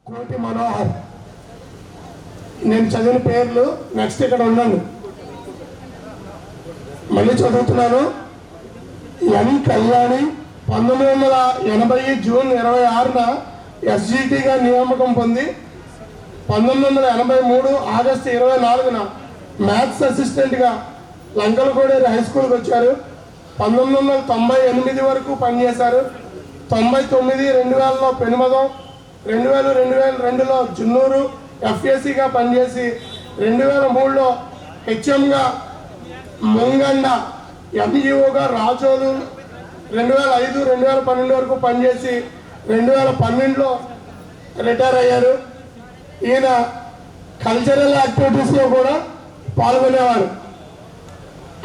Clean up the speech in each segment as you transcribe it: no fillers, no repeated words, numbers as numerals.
కోటి మనోహర్. నేను చదివిన పేర్లు నెక్స్ట్ ఇక్కడ ఉండండి, మళ్ళీ చదువుతున్నాను. ఎన్ కళ్యాణి 1980 జూన్ 26న ఎస్జిటిగా నియామకం పొంది 1983 ఆగస్టు 24న మ్యాథ్స్ అసిస్టెంట్గా లంకలకోడేరు హై స్కూల్కి వచ్చారు. 1998 వరకు పనిచేశారు. 99 2000లో పెనుమదం, 2002లో జున్నూరు ఎఫ్ఏసీగా పనిచేసి 2003లో హెచ్ఎంగా ముంగండ, ఎంఈఓగా రాజోలు 2005 2012 వరకు పనిచేసి 2012లో రిటైర్ అయ్యారు. ఈయన కల్చరల్ యాక్టివిటీస్లో కూడా పాల్గొనేవారు.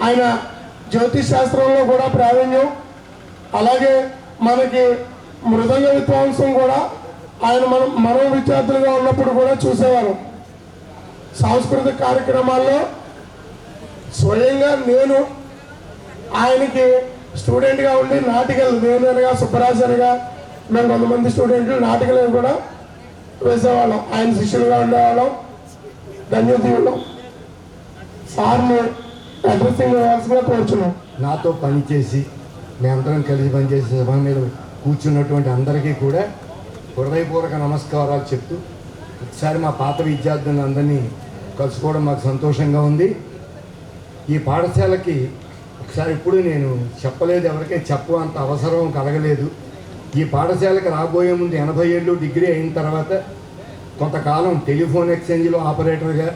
ఆయన జ్యోతిష్ శాస్త్రంలో కూడా ప్రావీణ్యం, అలాగే మనకి మృదంగ విద్వాంసం కూడా ఆయన మనం విద్యార్థులుగా ఉన్నప్పుడు కూడా చూసేవారు. సాంస్కృతిక కార్యక్రమాల్లో స్వయంగా నేను ఆయనకి స్టూడెంట్గా ఉండి నాటికలు, నేనగా సుబ్బరాజనగా మేము కొంతమంది స్టూడెంట్లు నాటికలు కూడా వేసేవాళ్ళం. ఆయన శిష్యులుగా ఉండేవాళ్ళం. ధన్యవాదాలు. సార్ని అడ్రస్సింగ్ వ్యవస్థగా కోరుచున్నాం. నాతో పనిచేసి మేమందరం కలిసి పనిచేసే సభ మీద కూర్చున్నటువంటి అందరికీ కూడా హృదయపూర్వక నమస్కారాలు చెప్తూ, ఒకసారి మా పాత విద్యార్థులను అందరినీ కలుసుకోవడం మాకు సంతోషంగా ఉంది. ఈ పాఠశాలకి ఒకసారి ఇప్పుడు నేను చెప్పలేదు, ఎవరికీ అంత అవసరం కలగలేదు. ఈ పాఠశాలకు రాబోయే ముందు 80 ఏళ్ళు డిగ్రీ అయిన తర్వాత కొంతకాలం టెలిఫోన్ ఎక్స్చేంజ్లో ఆపరేటర్గా,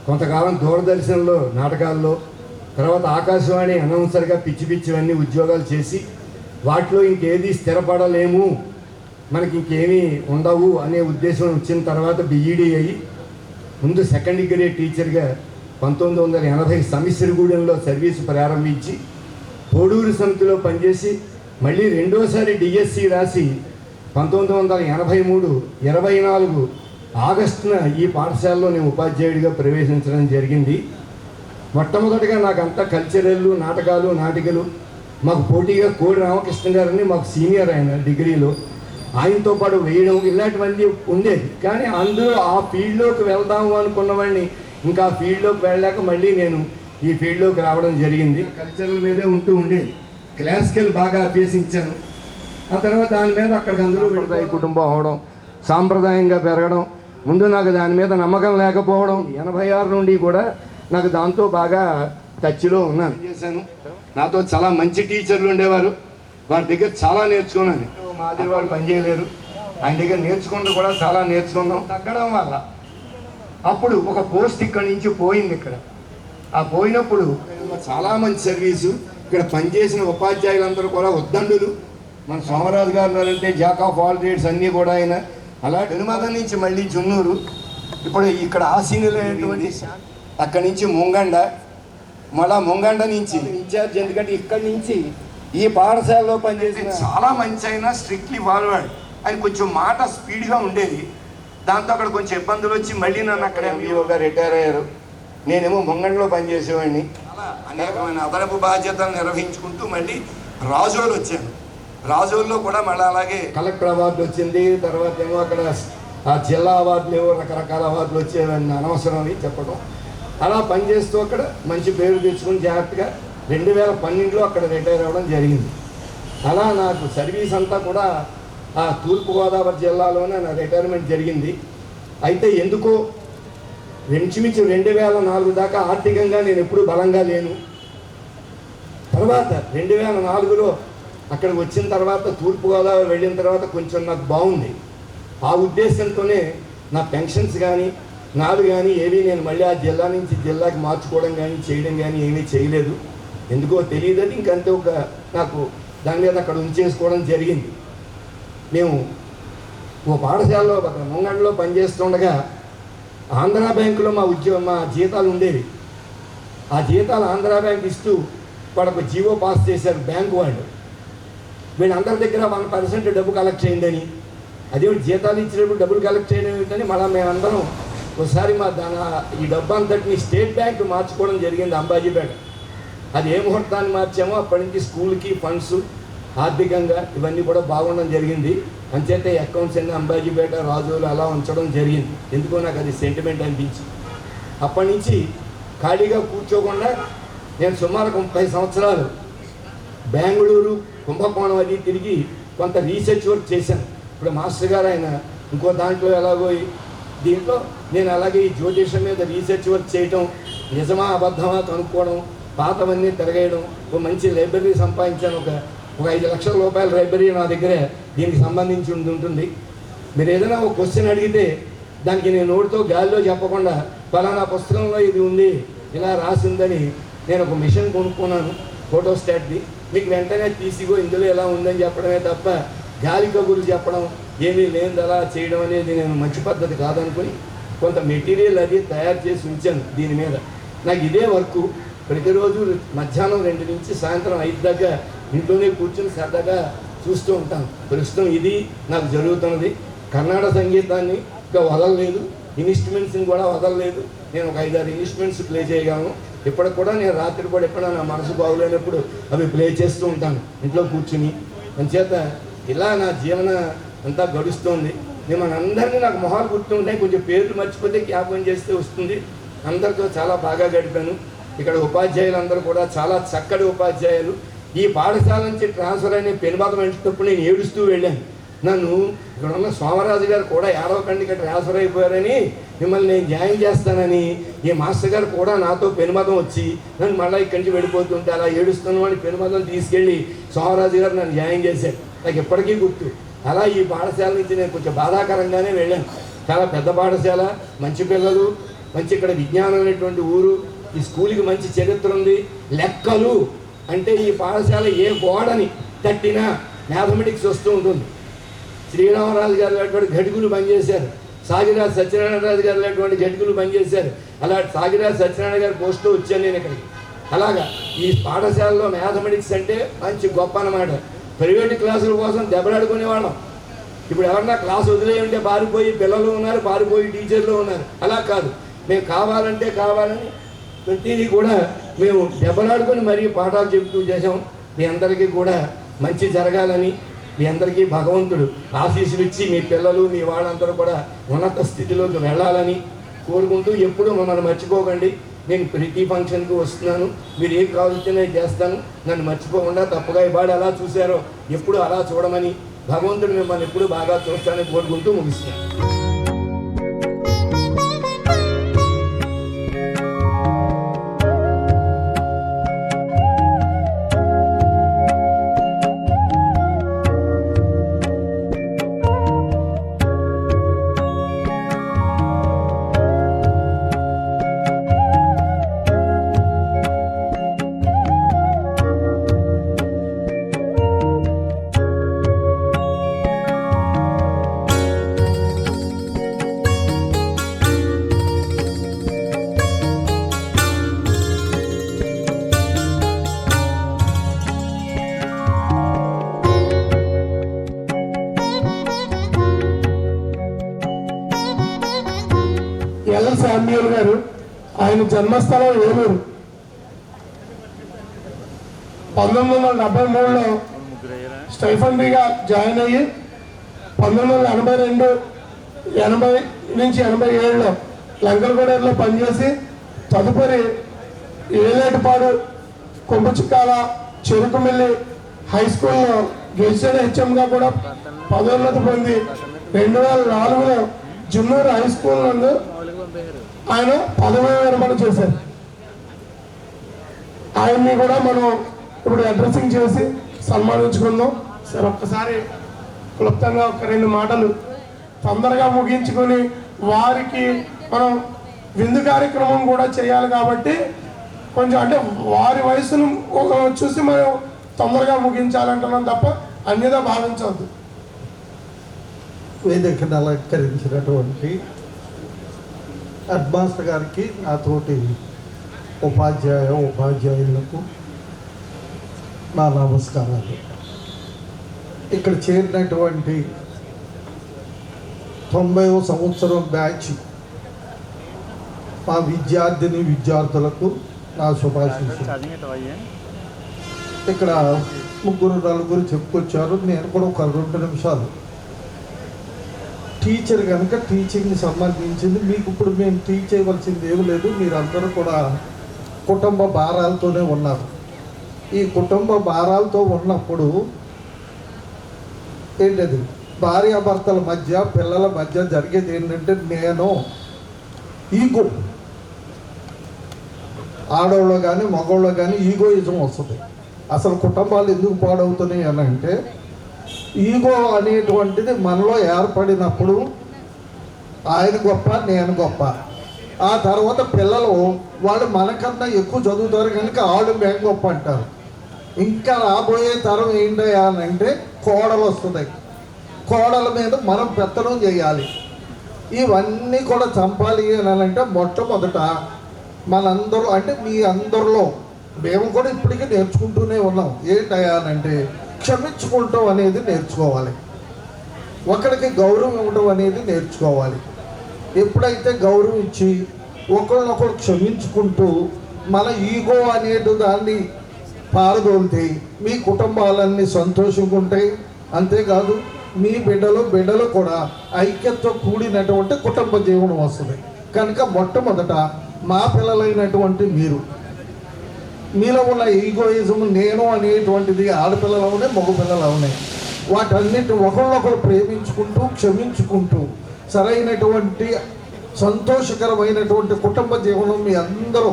కొంతకాలం దూరదర్శన్లో నాటకాల్లో, తర్వాత ఆకాశవాణి అనౌన్సర్గా పిచ్చివన్నీ ఉద్యోగాలు చేసి వాటిలో ఇంకేది స్థిరపడలేము, మనకి ఇంకేమీ ఉండవు అనే ఉద్దేశం వచ్చిన తర్వాత బీఈడీ అయ్యి ముందు సెకండ్ డిగ్రీ టీచర్గా 1980 సమిశ్రగూడెంలో సర్వీసు ప్రారంభించి కోడూరు సమితిలో పనిచేసి మళ్ళీ రెండోసారి డిఎస్సి రాసి 1983 24 ఆగస్టున ఈ పాఠశాలలో నేను ఉపాధ్యాయుడిగా ప్రవేశించడం జరిగింది. మొట్టమొదటిగా నాకంతా కల్చరల్ నాటికలు మాకు పోటీగా కోడి రామకృష్ణ గారని మాకు సీనియర్ ఆయన డిగ్రీలో, ఆయనతో పాటు వేయడం ఇలాంటివన్నీ ఉండేది. కానీ అందులో ఆ ఫీల్డ్లోకి వెళ్దాము అనుకున్నవాడిని ఇంకా ఆ ఫీల్డ్లోకి వెళ్ళాక మళ్ళీ నేను ఈ ఫీల్డ్లోకి రావడం జరిగింది. కల్చరల్ మీదే ఉంటూ ఉండేది. క్లాసికల్ బాగా అభ్యసించాను. ఆ తర్వాత దాని మీద అక్కడికి అందరూ పెడతాయి కుటుంబం అవడం, సాంప్రదాయంగా పెరగడం. ముందు నాకు దాని మీద నమ్మకం లేకపోవడం, 86 నుండి కూడా నాకు దాంతో బాగా టచ్లో ఉన్నాను. చేశాను. నాతో చాలా మంచి టీచర్లు ఉండేవారు, వారి దగ్గర చాలా నేర్చుకున్నాను. మాదిరి వాళ్ళు పనిచేయలేరు, ఆయన దగ్గర నేర్చుకుంటూ కూడా చాలా నేర్చుకున్నాం. తగ్గడం వల్ల అప్పుడు ఒక పోస్ట్ ఇక్కడి నుంచి పోయింది. ఇక్కడ ఆ పోయినప్పుడు చాలా మంచి సర్వీసు. ఇక్కడ పనిచేసిన ఉపాధ్యాయులందరూ కూడా ఉద్దండులు. మన సోమరాజు గారు అంటే జాక్ ఆఫ్ ఆల్ ట్రేడ్స్ అన్నీ కూడా ఆయన. అలా పెనుమదం నుంచి మళ్ళీ జున్నూరు, ఇప్పుడు ఇక్కడ ఆసీనులైనటువంటి అక్కడి నుంచి ముంగండ, మళ్ళా ముంగండ నుంచి ఇన్ఛార్జ్. ఎందుకంటే ఇక్కడి నుంచి ఈ పాఠశాలలో పనిచేసిన చాలా మంచి అయినా స్ట్రిక్ట్లీ ఫార్వర్డ్. ఆయన కొంచెం మాట స్పీడ్గా ఉండేది. దాంతో అక్కడ కొంచెం ఇబ్బందులు వచ్చి మళ్ళీ నన్ను అక్కడ ఎంఈఓగా రిటైర్ అయ్యారు. నేనేమో ముంగండలో పనిచేసేవాడిని. అలా అనేకమైన అదనపు బాధ్యతలు నిర్వహించుకుంటూ మళ్ళీ రాజోలు వచ్చాను. రాజోల్లో కూడా మళ్ళీ అలాగే కలెక్టర్ అవార్డు వచ్చింది. తర్వాత ఏమో అక్కడ ఆ జిల్లా అవార్డులు ఏవో రకరకాల అవార్డులు వచ్చేవన్నీ అనవసరం అని చెప్పడం. అలా పనిచేస్తూ అక్కడ మంచి పేరు తెచ్చుకుని జాగ్రత్తగా 2012లో అక్కడ రిటైర్ అవ్వడం జరిగింది. అలా నాకు సర్వీస్ అంతా కూడా ఆ తూర్పుగోదావరి జిల్లాలోనే నా రిటైర్మెంట్ జరిగింది. అయితే ఎందుకో ఇంచుమించు 2004 దాకా ఆర్థికంగా నేను ఎప్పుడూ బలంగా లేను. తర్వాత 2004లో అక్కడికి వచ్చిన తర్వాత తూర్పుగోదావరి వెళ్ళిన తర్వాత కొంచెం నాకు బాగుంది. ఆ ఉద్దేశంతోనే నా పెన్షన్స్ కానీ నావి కానీ ఏవి నేను మళ్ళీ ఆ జిల్లా నుంచి జిల్లాకి మార్చుకోవడం కానీ చేయడం కానీ ఏమీ చేయలేదు. ఎందుకో తెలియదని ఇంకంతే ఒక నాకు దాని మీద అక్కడ ఉంచేసుకోవడం జరిగింది. మేము ఓ పాఠశాలలో ముంగండలో పనిచేస్తుండగా ఆంధ్రా బ్యాంకులో మా జీతాలు ఉండేవి. ఆ జీతాలు ఆంధ్రా బ్యాంక్ ఇస్తూ వాళ్ళకు జీవో పాస్ చేశారు బ్యాంకు వాళ్ళు. వీళ్ళందరి దగ్గర 1% డబ్బు కలెక్ట్ చేయండి. అదే జీతాలు ఇచ్చినప్పుడు డబ్బులు కలెక్ట్ చేయడం ఏమిటని మళ్ళీ మేమందరం ఒకసారి ఈ డబ్బు అంతటిని స్టేట్ బ్యాంకు మార్చుకోవడం జరిగింది అంబాజీపేట. అది ఏ ముహూర్తాన్ని మార్చామో అప్పటి నుంచి స్కూల్కి ఫండ్స్ ఆర్థికంగా ఇవన్నీ కూడా బాగుండడం జరిగింది. అంచేత అకౌంట్స్ అన్ని అంబాజీపేట రాజులు అలా ఉంచడం జరిగింది. ఎందుకో నాకు అది సెంటిమెంట్ అనిపించి అప్పటి నుంచి ఖాళీగా కూర్చోకుండా నేను సుమారు 30 సంవత్సరాలు బెంగళూరు కుంభకోణం అది తిరిగి కొంత రీసెర్చ్ వర్క్ చేశాను. ఇప్పుడు మాస్టర్ గారు ఆయన ఇంకో దాంట్లో ఎలాగో దీంట్లో నేను అలాగే ఈ జ్యోతిషం మీద రీసెర్చ్ వర్క్ చేయటం, నిజమా అబద్ధమా కనుక్కోవడం, పాతవన్నీ తిరగేయడం, ఒక మంచి లైబ్రరీ సంపాదించాను. ఒక 5 లక్షల రూపాయల లైబ్రరీ నా దగ్గరే దీనికి సంబంధించి ఉంటుంది. మీరు ఏదైనా ఒక క్వశ్చన్ అడిగితే దానికి నేను నోటితో గాలిలో చెప్పకుండా ఫలానా పుస్తకంలో ఇది ఉంది, ఇలా రాసిందని నేను ఒక మిషన్ కొనుక్కున్నాను ఫోటోస్టాట్ది. మీకు వెంటనే తీసిగో ఇందులో ఎలా ఉందని చెప్పడమే తప్ప గాలి కబుర్లు చెప్పడం ఏమీ లేనిది అలా చేయడం అనేది నేను మంచి పద్ధతి కాదనుకుని కొంత మెటీరియల్ అది తయారు చేసి ఉంచాను. దీని మీద నాకు ఇదే వర్క్ ప్రతిరోజు మధ్యాహ్నం 2 నుంచి సాయంత్రం 5 దాకా ఇంట్లోనే కూర్చొని సరదాగా చూస్తూ ఉంటాను. ప్రస్తుతం ఇది నాకు జరుగుతున్నది. కర్ణాటక సంగీతాన్ని ఇంకా వదలలేదు, ఇన్స్ట్రుమెంట్స్ని కూడా వదలలేదు. నేను ఒక 5-6 ఇన్స్ట్రుమెంట్స్ ప్లే చేయగలను. ఇప్పటికి కూడా నేను రాత్రి కూడా ఎప్పుడైనా నా మనసు బాగులేనప్పుడు అవి ప్లే చేస్తూ ఉంటాను ఇంట్లో కూర్చుని. అంచేత ఇలా నా జీవన అంతా గడుస్తుంది. నేను మనందరినీ నాకు మొహాలు గుర్తుంటాయి, కొంచెం పేర్లు మర్చిపోతే జ్ఞాపకం చేస్తే వస్తుంది. అందరితో చాలా బాగా గడిపాను. ఇక్కడ ఉపాధ్యాయులు అందరూ కూడా చాలా చక్కటి ఉపాధ్యాయులు. ఈ పాఠశాల నుంచి ట్రాన్స్ఫర్ అయిన పెనుబాతం వెళ్ళేటప్పుడు నేను ఏడుస్తూ వెళ్ళాను. నన్ను ఇక్కడ ఉన్న సోమరాజు గారు కూడా ఏడవకండి ఇక్కడ ట్రాన్స్ఫర్ అయిపోయారని, మిమ్మల్ని నేను జాయిన్ చేస్తానని ఈ మాస్టర్ గారు కూడా నాతో పెనుమతం వచ్చి నన్ను మళ్ళీ ఇక్కడి నుంచి వెళ్ళిపోతుంటే అలా ఏడుస్తున్నామని పెనుమతం తీసుకెళ్ళి సోమరాజు గారు నన్ను జాయిన్ చేశారు. నాకు ఎప్పటికీ గుర్తు. అలా ఈ పాఠశాల నుంచి నేను కొంచెం బాధాకరంగానే వెళ్ళాను. చాలా పెద్ద పాఠశాల, మంచి పిల్లలు, మంచి ఇక్కడ విజ్ఞానం అనేటువంటి ఊరు. ఈ స్కూల్కి మంచి చరిత్ర ఉంది. లెక్కలు అంటే ఈ పాఠశాల ఏ గోడని తట్టినా మ్యాథమెటిక్స్ వస్తూ ఉంటుంది. శ్రీరామరాజు గారు అటువంటి ఘటికులు పనిచేశారు. సాగిరాజు సత్యనారాయణరాజు గారు అటువంటి ఘటికులు పనిచేశారు. అలా సాగిరాజు సత్యనారాయణ గారి పోస్టులో వచ్చాను నేను ఇక్కడికి. అలాగా ఈ పాఠశాలలో మ్యాథమెటిక్స్ అంటే మంచి గొప్ప అన్నమాట. ప్రైవేట్ క్లాసుల కోసం దెబ్బలాడుకునేవాళ్ళం. ఇప్పుడు ఎవరన్నా క్లాస్ వదిలేయి ఉంటే పారిపోయి పిల్లలు ఉన్నారు, పారిపోయి టీచర్లు ఉన్నారు. అలా కాదు, మేము కావాలంటే కావాలని ప్రతిదీ కూడా మేము దెబ్బలాడుకొని మరీ పాఠాలు చెబుతూ చేసాం. మీ అందరికీ కూడా మంచి జరగాలని, మీ అందరికీ భగవంతుడు ఆశీస్సులు ఇచ్చి మీ పిల్లలు మీ వాళ్ళందరూ కూడా ఉన్నత స్థితిలోకి వెళ్ళాలని కోరుకుంటూ ఎప్పుడూ మమ్మల్ని మర్చిపోకండి. నేను ప్రతి ఫంక్షన్కి వస్తున్నాను, మీరు ఏం కావాల్సిన చేస్తాను, నన్ను మర్చిపోకుండా తప్పుగా ఇవాడు ఎలా చూశారో ఎప్పుడు అలా చూడమని భగవంతుడు మిమ్మల్ని ఎప్పుడు బాగా చూస్తానని కోరుకుంటూ ముగిస్తాను. ఎల్ శామ్యూల్ గారు, ఆయన జన్మస్థలం ఏలూరు. 1973లో స్టైఫండరీగా జాయిన్ అయ్యి 1982, 80 నుంచి 87లో లంకలగూడెంలో పనిచేసి తదుపరి ఏలేటిపాడు, కుంభచిక్కాల, చెరుకుమిల్లి హై స్కూల్లో గెజిటెడ్ హెచ్ఎంగా కూడా పదోన్నతి పొంది 2004లో జున్నూరు హై స్కూల్ నందు ఆయన పదవి విరమణ చేశారు. ఆయన్ని కూడా మనం ఇప్పుడు అడ్రసింగ్ చేసి సన్మానించుకుందాం. సార్ ఒక్కసారి క్లుప్తంగా ఒక 2 మాటలు తొందరగా ముగించుకొని వారికి మనం విందు కార్యక్రమం కూడా చేయాలి కాబట్టి కొంచెం అంటే వారి వయసును చూసి మనం తొందరగా ముగించాలంటున్నాం తప్ప అన్యదా భావించవద్దు. వేదికను అలంకరించినటువంటి హెడ్ మాస్టర్ గారికి, నాతోటి ఉపాధ్యాయులకు నా నమస్కారాలు. ఇక్కడ చేరినటువంటి 90వ సంవత్సరం బ్యాచ్ మా విద్యార్థులకు నా శుభాశీస్సులు. ఇక్కడ 3-4 చెప్పుకొచ్చారు. నేను కూడా ఒక 2 నిమిషాలు టీచర్ కనుక టీచింగ్కి సంబంధించింది మీకు ఇప్పుడు మేము టీచ్ చేయవలసింది ఏమీ లేదు. మీరందరూ కూడా కుటుంబ భారాలతోనే ఉన్నారు. ఈ కుటుంబ భారాలతో ఉన్నప్పుడు ఏంటది భార్యాభర్తల మధ్య పిల్లల మధ్య జరిగేది ఏంటంటే నేను ఈగో, ఆడవాళ్ళు కానీ మగవాళ్ళు కానీ ఈగోయిజం వస్తుంది. అసలు కుటుంబాలు ఎందుకు పాడవుతున్నాయి అని అంటే ఈగో అనేటువంటిది మనలో ఏర్పడినప్పుడు ఆయన గొప్ప నేను గొప్ప. ఆ తర్వాత పిల్లలు వాళ్ళు మనకన్నా ఎక్కువ చదువుతారు కనుక వాళ్ళు మేము గొప్ప అంటారు. ఇంకా రాబోయే తరం ఏంటయ్యా అని అంటే కోడలు వస్తుంది. కోడల మీద మనం పెత్తనం చేయాలి. ఇవన్నీ కూడా చంపాలి అని అంటే మొట్టమొదట మనందరూ అంటే మీ అందరిలో మేము కూడా ఇప్పటికీ నేర్చుకుంటూనే ఉన్నాం. ఏంటయ్యా అని అంటే క్షమించుకుంటాం అనేది నేర్చుకోవాలి. ఒకరికి గౌరవం ఇవ్వడం అనేది నేర్చుకోవాలి. ఎప్పుడైతే గౌరవం ఇచ్చి ఒకరినొకరు క్షమించుకుంటూ మన ఈగో అనేది దాన్ని పారదోలితే మీ కుటుంబాలన్నీ సంతోషంగా ఉంటాయి. అంతేకాదు మీ బిడ్డలు కూడా ఐక్యతతో కూడినటువంటి కుటుంబ జీవనం వస్తుంది. కనుక మొట్టమొదట మా పిల్లలైనటువంటి మీలో ఉన్న ఈగోయిజం నేను అనేటువంటిది ఆడపిల్లలు ఉన్నాయి, మగ పిల్లలు ఉన్నాయి. వాటన్నిటి ఒకళ్ళొకరు ప్రేమించుకుంటూ క్షమించుకుంటూ సరైనటువంటి సంతోషకరమైనటువంటి కుటుంబ జీవనం మీ అందరూ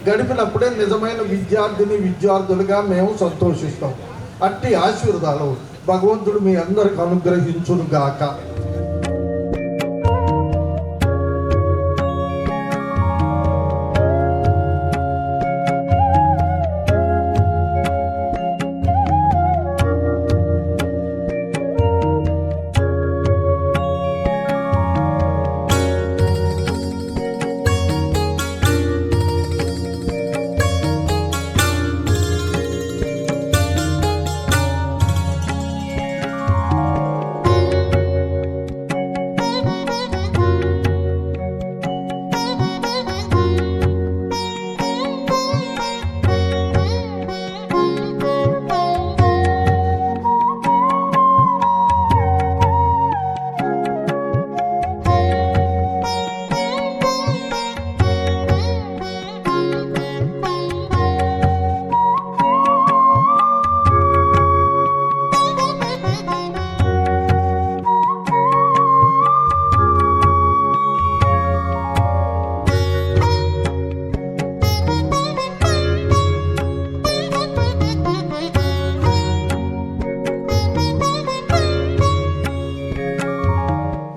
గడిపినప్పుడే నిజమైన విద్యార్థులుగా మేము సంతోషిస్తాం. అట్టి ఆశీర్వాదాలు భగవంతుడు మీ అందరికి అనుగ్రహించును గాక.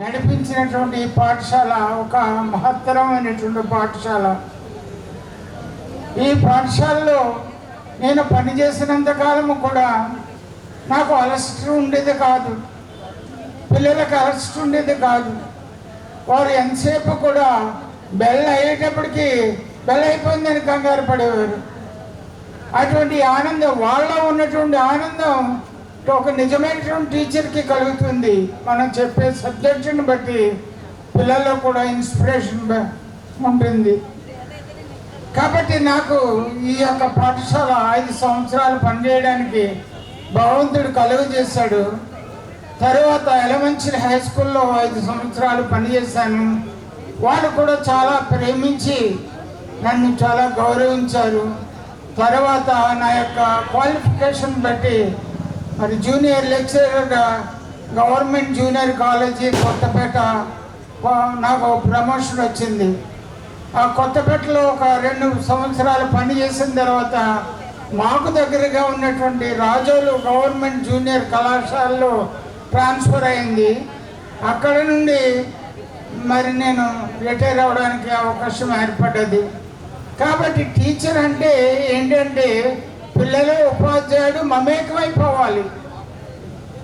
నడిపించినటువంటి ఈ పాఠశాల ఒక మహత్తరమైనటువంటి పాఠశాల. ఈ పాఠశాలలో నేను పనిచేసినంత కాలము కూడా నాకు అలసట ఉండేది కాదు, పిల్లలకు అలసట ఉండేది కాదు. వారు ఎంతసేపు కూడా బెల్ అయ్యేటప్పటికి బెల్ అయిపోయిందని కంగారు పడేవారు. అటువంటి ఆనందం వాళ్ళలో ఉన్నటువంటి ఆనందం ఒక నిజమైనటువంటి టీచర్కి కలుగుతుంది. మనం చెప్పే సబ్జెక్టుని బట్టి పిల్లల్లో కూడా ఇన్స్పిరేషన్ ఉంటుంది. కాబట్టి నాకు ఈ యొక్క పాఠశాల 5 సంవత్సరాలు పనిచేయడానికి భగవంతుడు కలుగజేశాడు. తర్వాత ఎలమంచిలి హై స్కూల్లో 5 సంవత్సరాలు పనిచేశాను. వాళ్ళు కూడా చాలా ప్రేమించి నన్ను చాలా గౌరవించారు. తర్వాత నా యొక్క క్వాలిఫికేషన్ బట్టి మరి జూనియర్ లెక్చరర్గా గవర్నమెంట్ జూనియర్ కాలేజీ కొత్తపేట నాకు ప్రమోషన్ వచ్చింది. ఆ కొత్తపేటలో ఒక 2 సంవత్సరాలు పనిచేసిన తర్వాత మాకు దగ్గరగా ఉన్నటువంటి రాజోలు గవర్నమెంట్ జూనియర్ కళాశాలలో ట్రాన్స్ఫర్ అయింది. అక్కడ నుండి మరి నేను రిటైర్ అవ్వడానికి అవకాశం ఏర్పడ్డది. కాబట్టి టీచర్ అంటే ఏంటంటే పిల్లలు ఉపాధ్యాయుడు మమేకమైపోవాలి.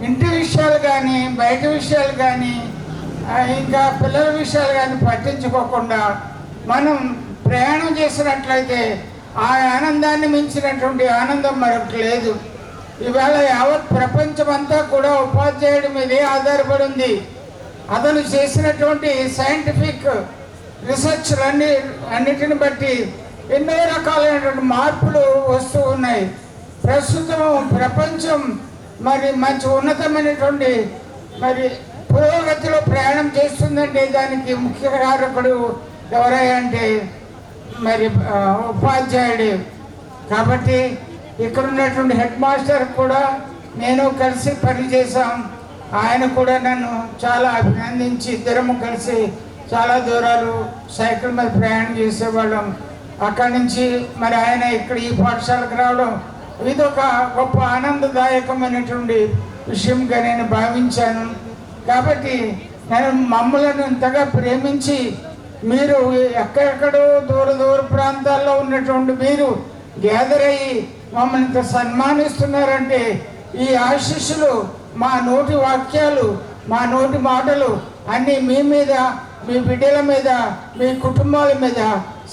ఇంటి విషయాలు కానీ బయట విషయాలు కానీ ఇంకా పిల్లల విషయాలు కానీ పట్టించుకోకుండా మనం ప్రయాణం చేసినట్లయితే ఆ ఆనందాన్ని మించినటువంటి ఆనందం మరొకటి లేదు. ఈవేళ యావత్ ప్రపంచం అంతా కూడా ఉపాధ్యాయుడి మీదే ఆధారపడి ఉంది. అతను చేసినటువంటి సైంటిఫిక్ రీసెర్చ్లన్నీ అన్నిటిని బట్టి ఎన్నో రకాలైనటువంటి మార్పులు వస్తూ ఉన్నాయి. ప్రస్తుతం ప్రపంచం మరి మంచి ఉన్నతమైనటువంటి మరి పురోగతిలో ప్రయాణం చేస్తుందంటే దానికి ముఖ్య కారకుడు ఎవరయ్యా అంటే మరి ఉపాధ్యాయుడు. కాబట్టి ఇక్కడ ఉన్నటువంటి హెడ్ మాస్టర్ కూడా నేను కలిసి పనిచేసాం. ఆయన కూడా నన్ను చాలా అభినందించి ఇద్దరము కలిసి చాలా దూరాలు సైకిల్ మీద ప్రయాణం చేసేవాళ్ళం. అక్కడి నుంచి మరి ఆయన ఇక్కడ ఈ పాఠశాలకు రావడం ఇది ఒక గొప్ప ఆనందదాయకమైనటువంటి విషయంగా నేను భావించాను. కాబట్టి నేను మమ్మల్ని ఇంతగా ప్రేమించి మీరు ఎక్కడెక్కడో దూర ప్రాంతాల్లో ఉన్నటువంటి మీరు గ్యాదర్ అయ్యి మమ్మల్ని ఇంత సన్మానిస్తున్నారంటే ఈ ఆశీస్సులు, మా నోటి వాక్యాలు, మా నోటి మాటలు అన్నీ మీ మీద, మీ బిడ్డల మీద, మీ కుటుంబాల మీద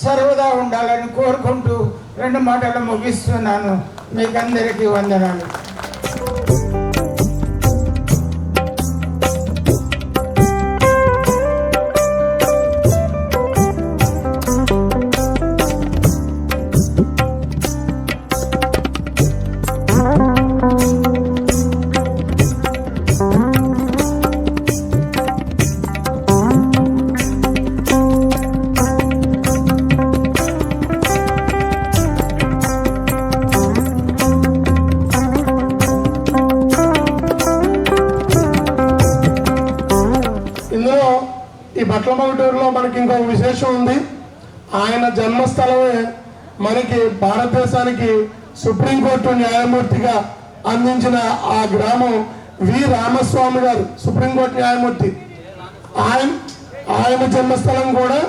సర్వదా ఉండాలని కోరుకుంటూ 2 మాటలు ముగిస్తున్నాను. మీకందరికీ వందనాలు. ఈ బట్లమగుటూరులో మనకి ఇంకో విశేషం ఉంది. ఆయన జన్మస్థలమే మనకి భారతదేశానికి సుప్రీంకోర్టు న్యాయమూర్తిగా అందించిన ఆ గ్రామం వి రామస్వామి గారు, సుప్రీంకోర్టు న్యాయమూర్తి. ఆయన జన్మస్థలం కూడా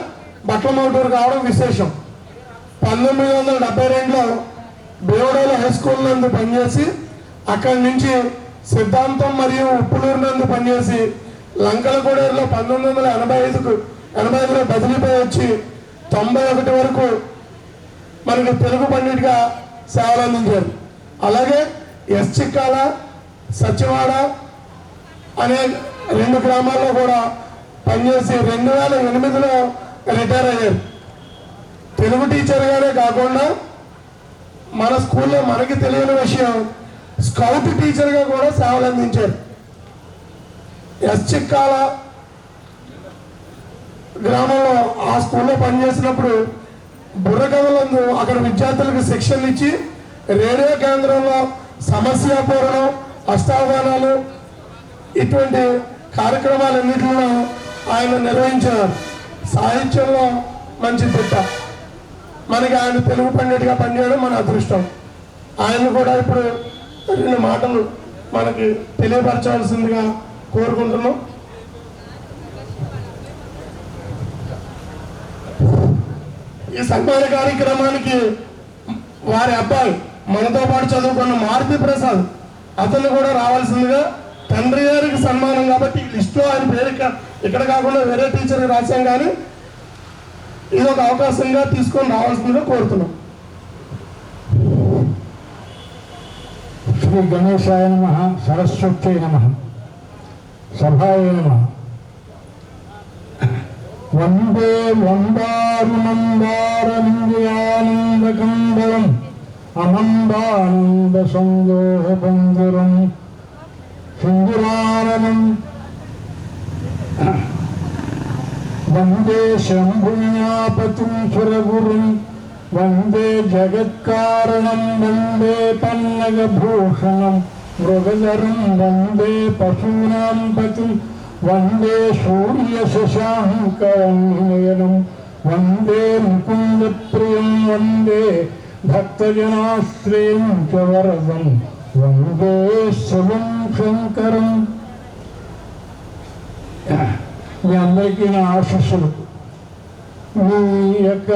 బట్లమగుటూరు కావడం విశేషం. 1972లో బేవడోలు హై స్కూల్ నందు పనిచేసి అక్కడి నుంచి సిద్ధాంతం మరియు ఉప్పులూరు నందు పనిచేసి లంకలగూడెరులో 1985లో బదిలీపై వచ్చి 91 వరకు మనకి తెలుగు పండిట్గా సేవలు అందించారు. అలాగే ఎస్ చిక్కాల, సచివాడ అనే 2 గ్రామాల్లో కూడా పనిచేసి 2008లో రిటైర్ అయ్యారు. తెలుగు టీచర్గానే కాకుండా మన స్కూల్లో మనకి తెలియని విషయం స్కౌట్ టీచర్గా కూడా సేవలు అందించారు. ఎస్ చిక్కాల గ్రామంలో ఆ స్కూల్లో పనిచేసినప్పుడు బుర్రకథలందు అక్కడ విద్యార్థులకు శిక్షణ ఇచ్చి రేడియో కేంద్రంలో సమస్యాపూరణం, అష్టావధానాలు ఇటువంటి కార్యక్రమాలన్నింటిలో ఆయన నిర్వహించారు. సాహిత్యంలో మంచి తిట్ట. మనకి ఆయన తెలుగు పండిట్గా పనిచేయడం మన అదృష్టం. ఆయన కూడా ఇప్పుడు 2 మాటలు మనకి తెలియపరచవలసిందిగా కోరుకుంటున్నాం. ఈ సన్మాన కార్యక్రమానికి వారి అబ్బాయి మనతో పాటు చదువుకున్న మారుతి ప్రసాద్ అతను కూడా రావాల్సిందిగా, తండ్రి గారికి సన్మానం కాబట్టి లిస్టులో ఆయన పేరు ఇక్కడ కాకుండా వేరే టీచర్కి రాశాం, కానీ ఇది ఒక అవకాశంగా తీసుకొని రావాల్సిందిగా కోరుతున్నాం. శ్రీ గణేశాయ నమః, సరస్వత్యై నమః, సభాయ నమః. వందే వందారునందారవిందయానందకంబరం అమందానంద సందోహబంధురం సింధురాననం వందే శంభున్యాపతిం సురగురుం వందే జగత్కారణం వందే పన్నగభూషణం మృగధరం వందే పశూనాం పతిం వందే సూర్యశశాంకనయనం వందే ముకుందప్రియం వందే భక్తజనాశ్రయం చ వరదం వందే శివం శంకరం. మీ అందరికీ నా ఆశీస్సులు. మీ యొక్క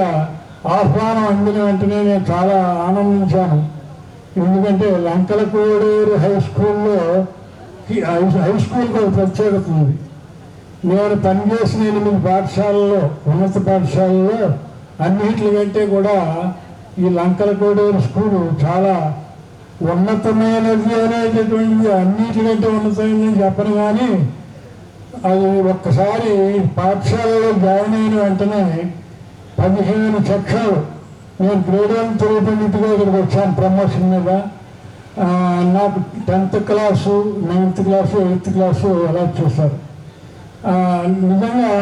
ఆహ్వానం అందిన వెంటనే నేను చాలా ఆనందించాను. ఎందుకంటే లంకలకోడూరు హై స్కూల్లో హై స్కూల్కి ఒక ప్రత్యేకత ఉంది. నేను పనిచేసిన 8 పాఠశాలలో, ఉన్నత పాఠశాలలో అన్నిటికంటే కూడా ఈ లంకలకోడూరు స్కూలు చాలా ఉన్నతమైనది అనేటటువంటిది. అన్నిటికంటే ఉన్నతమైనది చెప్పను, కానీ అది ఒక్కసారి పాఠశాలలో జాయిన్ అయిన వెంటనే 15 సెక్షన్లు. నేను గ్రేడ్ 1 తెలుగు పండితుగా ఇక్కడికి వచ్చాను ప్రమోషన్ మీద. నాకు 10th class, 9th class, 8th class allot చేశారు. నిజంగా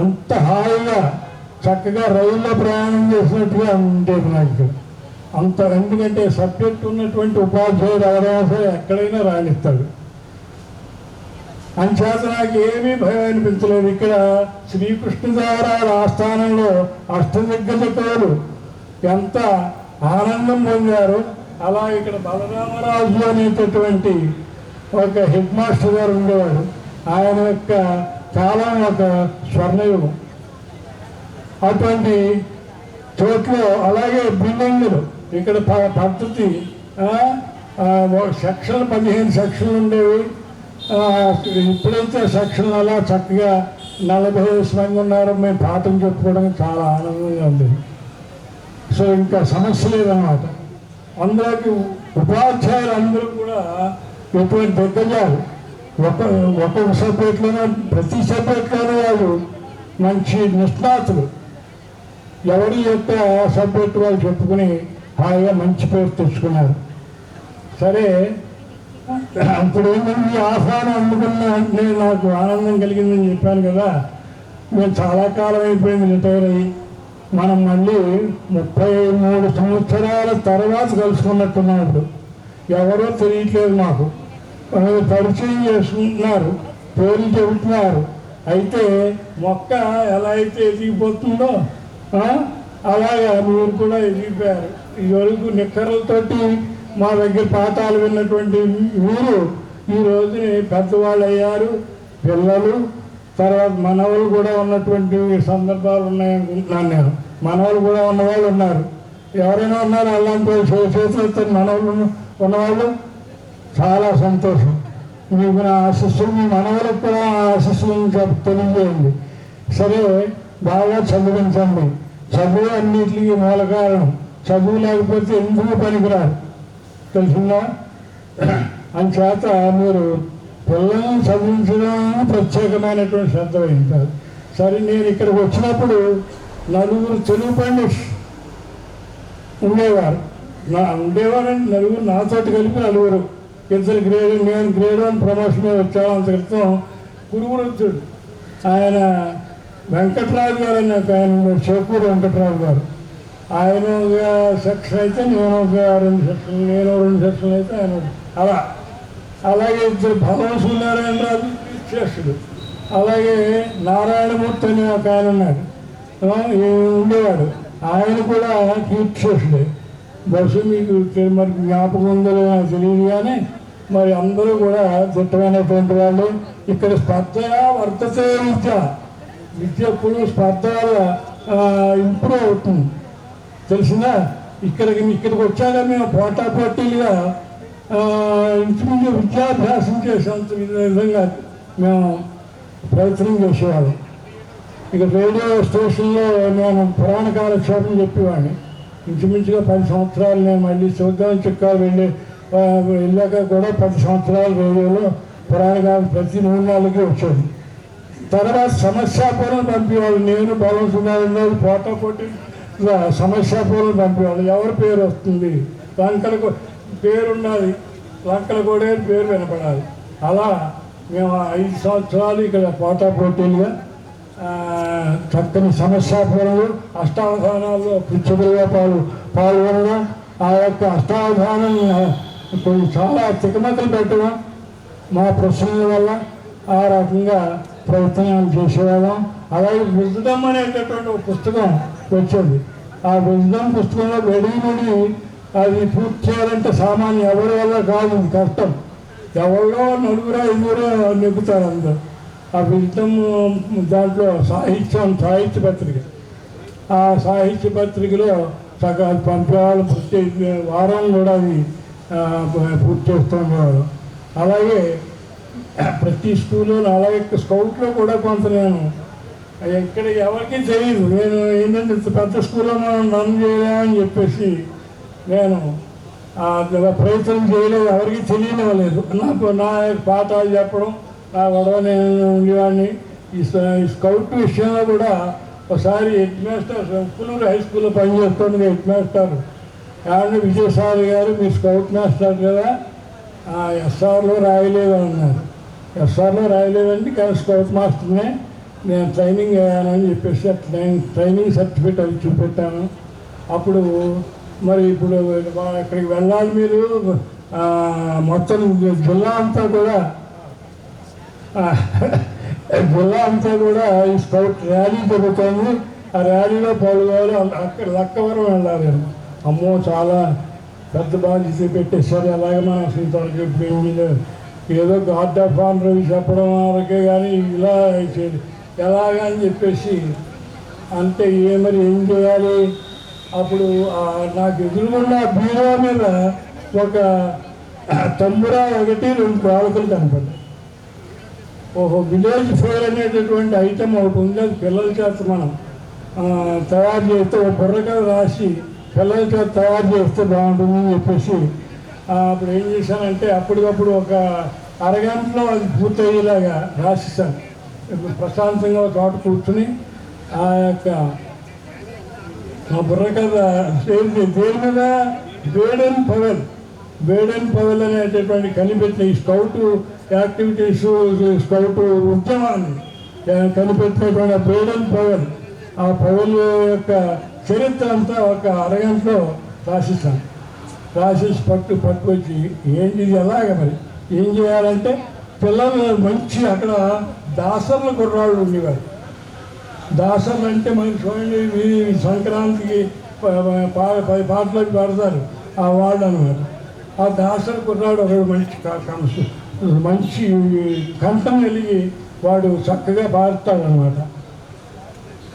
ఎంత హాయిగా చక్కగా రైల్లో ప్రయాణం చేసినట్టుగా ఉండేది నాకు ఇక్కడ. అంత ఎందుకంటే సబ్జెక్ట్ ఉన్నటువంటి ఉపాధ్యాయుడు ఎవరైనా సరే ఎక్కడైనా రాణిస్తాడు. అంచేత నాకు ఏమీ భయం అనిపించలేదు. ఇక్కడ శ్రీకృష్ణదేవరాయల ఆస్థానంలో అష్టదిగ్గజకులు ఎంత ఆనందం పొందారు. అలా ఇక్కడ బలరామరాజు అనేటటువంటి ఒక హెడ్ మాస్టర్ గారు ఉండేవాడు. ఆయన యొక్క కాలం ఒక స్వర్ణయుగం. అటువంటి చోట్ల అలాగే బిల్డింగులు ఇక్కడ పద్ధతి సెక్షన్లు 15 సెక్షన్లు ఉండేవి. ఇప్పుడైతే సెక్షన్లు అలా చక్కగా 45 మంది ఉన్నారు. మేము పాఠం చెప్పుకోవడానికి చాలా ఆనందంగా ఉంది. సో ఇంకా సమస్య లేదన్నమాట. అందులోకి ఉపాధ్యాయులు అందరూ కూడా ఎటువంటి దిగ్గజాలు. ఒక్కొక్క సబ్జెక్టులోనే ప్రతి సబ్జెక్టులోనే వాళ్ళు మంచి నిష్ణాతులు. ఎవరి యొక్క సబ్జెక్టు వాళ్ళు చెప్పుకుని హాయిగా మంచి పేరు తెచ్చుకున్నారు. సరే, ఇప్పుడు ఏంటంటే ఆహ్వానం అందుకున్న అంటే నాకు ఆనందం కలిగిందని చెప్పాను కదా. నేను చాలా కాలం అయిపోయింది రిటైర్ అయ్యి. మనం మళ్ళీ 33 సంవత్సరాల తర్వాత కలుసుకున్నట్టున్నాం. ఇప్పుడు ఎవరో తెలియట్లేదు మాకు. పరిచయం చేసుకుంటున్నారు, పేర్లు చెబుతున్నారు. అయితే మొక్క ఎలా అయితే ఎదిగిపోతుందో అలాగా మీరు కూడా ఎదిగిపోయారు. ఇదివరకు నిక్కర్లతోటి మా దగ్గర పాఠాలు విన్నటువంటి మీరు ఈ రోజుని పెద్దవాళ్ళు అయ్యారు. పిల్లలు తర్వాత మనవలు కూడా ఉన్నటువంటి సందర్భాలు ఉన్నాయనుకుంటున్నాను నేను. మనవలు కూడా ఉన్నవాళ్ళు ఉన్నారు. ఎవరైనా ఉన్నారు అలాంటి చేతులు మనవలు ఉన్నవాళ్ళు? చాలా సంతోషం. మీకు నా ఆశస్సులు, మీ మనవలకు కూడా ఆశస్సులను తెలియజేయండి. సరే, బాగా చదివించండి. చదువు అన్నిటికీ మూల కారణం. చదువు లేకపోతే ఎందుకు పనికిరారు, తెలిసిందా? అందుచేత మీరు పిల్లల్ని చదివించడం ప్రత్యేకమైనటువంటి శ్రద్ధ వహించాలి. సరే, నేను ఇక్కడికి వచ్చినప్పుడు 4 తెలుగు పండిట్స్ ఉండేవారు. ఉండేవారంటే 4 నాతోటి కలిపి 4. ఇద్దరు నేను గ్రేడ్ 1 ప్రమోషన్ మీద వచ్చాను. అంత క్రితం కురువృత్తుడు ఆయన వెంకట్రాజు గారు అని ఆయన చేకూరు వెంకట్రాజు గారు. ఆయన ఒక సెక్షన్ అయితే నేను ఒక 2 సెక్షన్లు, నేను 2 సెక్షన్లు అయితే ఆయన అలా. అలాగే ఇద్దరు భగవసూనారాయణరాజు శ్రేష్ఠుడు. అలాగే నారాయణమూర్తి అని ఒక ఆయన ఉన్నాడు, ఉండేవాడు. ఆయన కూడా కీర్తిశేషుడే. బహుశా మీకు మరి జ్ఞాపకం ఉందో నాకు తెలియదు. కానీ మరి అందరూ కూడా దిట్టమైనటువంటి వాళ్ళు. ఇక్కడ స్పర్ధ వర్తతే విద్య ఎప్పుడు స్పర్ధ ఇంప్రూవ్ అవుతుంది, తెలిసిందా? ఇక్కడికి వచ్చాక మేము పోటాపోటీలుగా ఇంచుమించు విద్యాభ్యాసం చేసేంత విధంగా మేము ప్రయత్నం చేసేవాళ్ళం. ఇక రేడియో స్టేషన్లో నేను పురాణ కాలక్షేపం చెప్పేవాడిని. ఇంచుమించుగా 10 సంవత్సరాలు. నేను మళ్ళీ చూద్దాం చిక్కాలు వెళ్ళాక కూడా 10 సంవత్సరాలు రేడియోలో పురాణ కాలం ప్రతి 3 నెలలకి వచ్చేది. తర్వాత సమస్యాపూర్వం పంపేవాళ్ళు. నేను బలం సుధారణరాజు పోటాపోటీ సమస్యాపూర్వం పంపేవాళ్ళు. ఎవరి పేరు వస్తుంది, లంకలకు పేరు ఉన్నది, లంకల కూడా పేరు వినపడాలి. అలా మేము 5 సంవత్సరాలు ఇక్కడ పోటాపోటీలుగా చక్కని సమస్యాపూర్వలు అష్టావధానాల్లో పిచ్చులుగా పాల్గొనడం, ఆ యొక్క అష్టావధానం కొన్ని చాలా తికమకలు పెట్టడం మా ప్రశ్నల వల్ల ఆ రకంగా ప్రయత్నాలు చేసేవాళ్ళం. అలాగే విజ్డమ్ అనేటటువంటి ఒక పుస్తకం వచ్చేది. ఆ విజ్డమ్ పుస్తకంలో వెడిముడి అది పూర్తి చేయాలంటే సామాన్య ఎవరి వల్ల కాదు, కష్టం. ఎవరో 4-5 నెగ్గుతారు అందరూ. ఆ విజ్డమ్ దాంట్లో సాహిత్య పత్రిక, ఆ సాహిత్య పత్రికలో సగం పంపేవాళ్ళు. ప్రతి వారం కూడా అది పూర్తి చేస్తుండేవారు. అలాగే ప్రతి స్కూల్లో, అలాగే స్కౌట్లో కూడా కొంత నేను ఇక్కడ ఎవరికీ తెలియదు. నేను ఏంటంటే పెద్ద స్కూల్లో మనం రన్ చేయలేమని చెప్పేసి నేను ప్రయత్నం చేయలేదు. ఎవరికి తెలియనివ్వలేదు. నాకు నా పాఠాలు చెప్పడం, నా గొడవ నేను ఉండేవాడిని. ఈ స్కౌట్ విషయంలో కూడా ఒకసారి హెడ్ మాస్టర్ ఉప్పులూరు హై స్కూల్లో పనిచేస్తుంది హెడ్ మాస్టర్ ఏమన్నా విజయసాయి గారు, మీరు స్కౌట్ మాస్టర్ కదా, ఎస్ఆర్లో రాయలేదు అన్నారు. ఎస్ఆర్లో రాయలేదండి, కానీ స్కౌట్ మాస్టర్నే నేను ట్రైనింగ్ అయ్యానని చెప్పేసి ట్రైనింగ్ సర్టిఫికేట్ అది చూపెట్టాను. అప్పుడు మరి ఇప్పుడు ఇక్కడికి వెళ్ళాలి మీరు, మొత్తం జిల్లా అంతా కూడా ఈ స్కౌట్ ర్యాలీ జరుగుతుంది, ఆ ర్యాలీలో పాల్గొవాలి. అక్కడ లక్కవరం వెళ్ళాలి. అమ్మో చాలా పెద్ద బాధ్యత పెట్టేశారు. ఎలాగ మనం ఇంతవరకు ఏదో గార్డ్ ఆఫ్ ఆనర్ చెప్పడం వరకే కానీ ఇలా ఎలాగని చెప్పేసి అంటే మరి ఏం చేయాలి. అప్పుడు నాకు ఎదురుగున్న బీరో మీద ఒక తంబురా 1-2 కాలుకలు కనపడ్డాయి. ఓహో, విలేజ్ ఫేర్ అనేటటువంటి ఐటమ్ ఒకటి ఉంది, అది పిల్లల చేత మనం తయారు చేస్తే ఒక బుర్రకథ రాసి పిల్లల చేత తయారు చేస్తే బాగుంటుందని చెప్పేసి అప్పుడు ఏం చేశానంటే అప్పటికప్పుడు ఒక అరగంటలో అది పూర్తయ్యేలాగా రాసిస్తాను. ప్రశాంతంగా ఒక చోట కూర్చుని ఆ యొక్క బుర్రకథ దేని మీద బేడెన్ పవెల్ అనేటటువంటి కనిపెట్టిన ఈ స్కౌట్ యాక్టివిటీస్, స్కౌట్ ఉద్యమాన్ని కనిపెట్టినటువంటి బేడెన్ పవెల్, ఆ పవెల్ యొక్క చరిత్ర అంతా ఒక అరగంటలో రాసిస్తాను. రాసేసి పట్టుకొచ్చి ఏంటి ఎలాగ మరి ఏం చేయాలంటే పిల్లలు మంచి అక్కడ దాసర్ల కుర్రాళ్ళు ఉండేవారు. దాసర్లు అంటే మనకి చూడండి, సంక్రాంతికి పాటలకు పాడతారు ఆ వాళ్ళు అనమాట. ఆ దాసర్ కుర్రాడు ఒకడు మంచి కంఠం కలిగి వాడు చక్కగా పాడతాడనమాట.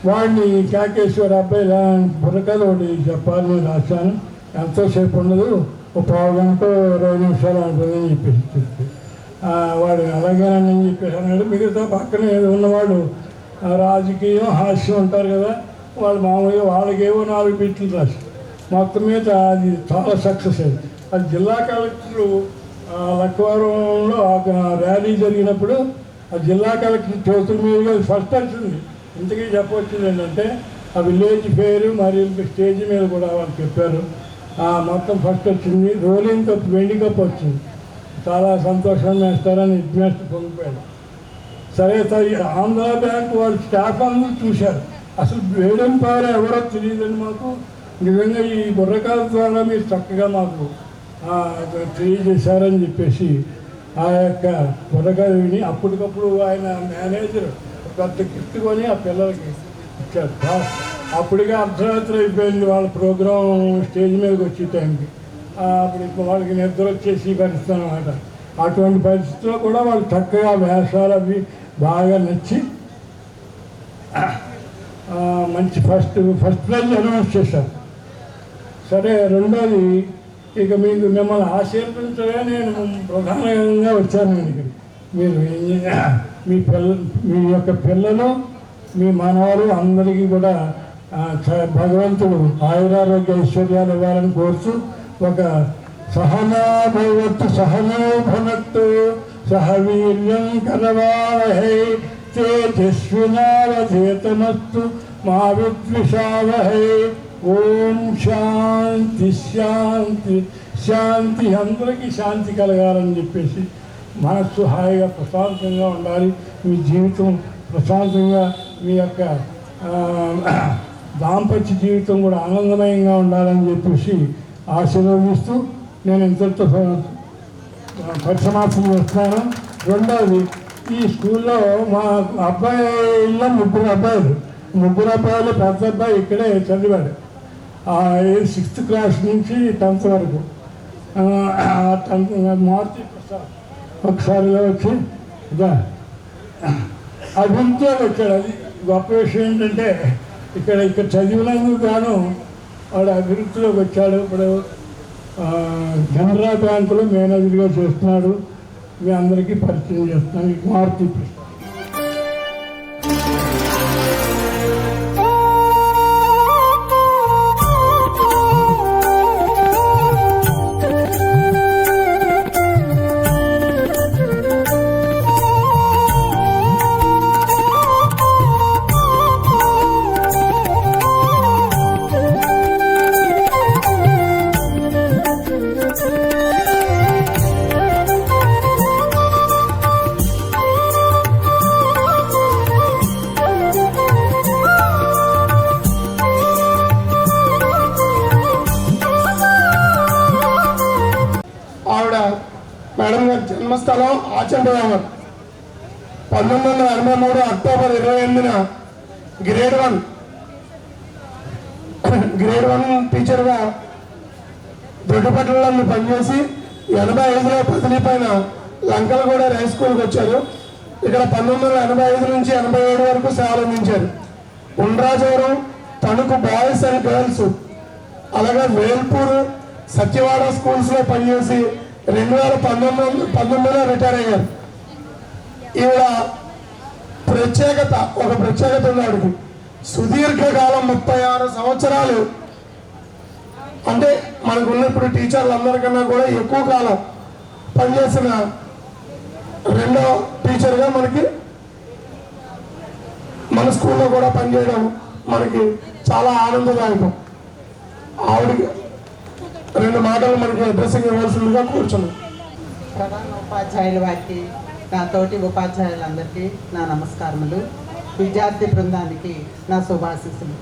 వాడిని కాకేశ్వర అబ్బాయి ఇలా బుర్రకథ ఒకటి చెప్పాలని రాశాను. ఎంతోసేపు ఉండదు, ఒక 1/2 గంట 20 నిమిషాలు అనుకుందని చెప్పేసి వాడు అలాగేనని చెప్పేసి అన్నాడు. మిగతా పక్కన ఉన్నవాడు రాజకీయం హాస్యం ఉంటారు కదా, వాళ్ళు మామూలుగా వాళ్ళకేవో 4 బిట్లు రాసి మొత్తం మీద అది చాలా సక్సెస్ అయింది. అది జిల్లా కలెక్టరు లక్కవరంలో ర్యాలీ జరిగినప్పుడు ఆ జిల్లా కలెక్టర్ చేతుల మీదుగా ఫస్ట్ వచ్చింది. ఇంతకీ చెప్పవచ్చింది ఏంటంటే ఆ విలేజ్ పేరు మరియు స్టేజ్ మీద కూడా వాళ్ళు చెప్పారు. మొత్తం ఫస్ట్ వచ్చింది. రోలింగ్ కప్, వెండి కప్ వచ్చింది. చాలా సంతోషం వేస్తారని హెడ్మాస్టర్ పొంగిపోయాడు. సరే ఆంధ్ర బ్యాంక్ వాళ్ళు స్టాఫ్ అందరూ చూశారు. అసలు వేయడం పవర్ ఎవరో తెలియదని మాకు నిజంగా ఈ బుర్రకాల ద్వారా మీరు చక్కగా మాకు తెలియజేశారని చెప్పేసి ఆ యొక్క బుర్రకాయ విని అప్పటికప్పుడు ఆయన మేనేజర్ పెద్ద గిఫ్ట్ కొని ఆ పిల్లలకి ఇచ్చారు. అప్పటికే అర్ధరాత్రి అయిపోయింది వాళ్ళ ప్రోగ్రాం స్టేజ్ మీదకి వచ్చే టైంకి. అప్పుడు వాళ్ళకి నిద్ర వచ్చేసి పరిస్థితి అనమాట. అటువంటి పరిస్థితిలో కూడా వాళ్ళు చక్కగా వేషాలు అవి బాగా నచ్చి మంచి ఫస్ట్ ప్రైజ్ అనౌన్స్ చేశారు. సరే, రెండోది ఇక మిమ్మల్ని ఆశీర్వదించగా నేను ప్రధానంగా వచ్చాను. ఇక్కడ మీరు మీ యొక్క పిల్లలు, మీ మనవారు అందరికీ కూడా భగవంతుడు ఆయురారోగ్య ఐశ్వర్యాలు ఇవ్వాలని కోరుతూ ఒక సహనాభవతు సహనో భునక్తు సహ వీర్యం కరవావహై తేజస్వినావధేతమస్తు మా విద్విషావహై. ఓం శాంతి శాంతి శాంతి. అందరికీ శాంతి కలగాలని చెప్పేసి మనస్సు హాయిగా ప్రశాంతంగా ఉండాలి, మీ జీవితం ప్రశాంతంగా, మీ యొక్క దాంపత్య జీవితం కూడా ఆనందమయంగా ఉండాలని చెప్పేసి ఆశీర్వదిస్తూ నేను ఇంతటితో పరిసమాప్తం చేస్తున్నాను. రెండవది, ఈ స్కూల్లో మా అబ్బాయిలో ముగ్గురు అబ్బాయిలు పెద్ద అబ్బాయి ఇక్కడే చదివాడు. 6th క్లాస్ నుంచి 10th వరకు. 10th మార్చి ఒకసారిగా వచ్చి అభివృద్ధిలోకి వచ్చాడు. అది గొప్ప విషయం ఏంటంటే ఇక్కడ చదివినందుకు గాను వాడు అభివృద్ధిలోకి వచ్చాడు. ఇప్పుడు కెనరా బ్యాంకులో మేనేజర్గా చేస్తున్నాడు. మీ అందరికీ పరిచయం చేస్తున్నాను. మారుతి ప్రసాద్. స్థలం ఆచండరామన్. 1983 అక్టోబర్ 28న గ్రేడ్ 1 టీచర్గా దొడ్డిపట్లలో పనిచేసి 85లో బదిలీ పైన లంకలగూడ హై స్కూల్కి వచ్చారు. ఇక్కడ 1985 నుంచి 87 వరకు సేవలు అందించారు. Undrajavaram, Tanuku boys and girls, అలాగే వేల్పూర్, సత్యవాడ స్కూల్స్లో పనిచేసి 2019లో రిటైర్ అయ్యారు. ఈవిడ ఒక ప్రత్యేకత ఉన్నాడు. సుదీర్ఘకాలం 36 సంవత్సరాలు, అంటే మనకున్న ఇప్పుడు టీచర్లు అందరికన్నా కూడా ఎక్కువ కాలం పనిచేసిన రెండో టీచర్గా మనకి మన స్కూల్లో కూడా పనిచేయడం మనకి చాలా ఆనందదాయకం. ఆవిడకి 2 మాటలు మనకి అడ్రస్సింగ్ ఇవ్వాల్సిందిగా కూర్చున్నాం. ప్రధాన ఉపాధ్యాయుల వారికి, నా తోటి ఉపాధ్యాయులందరికీ నా నమస్కారములు. విద్యార్థి బృందానికి నా శుభాశీస్సులు.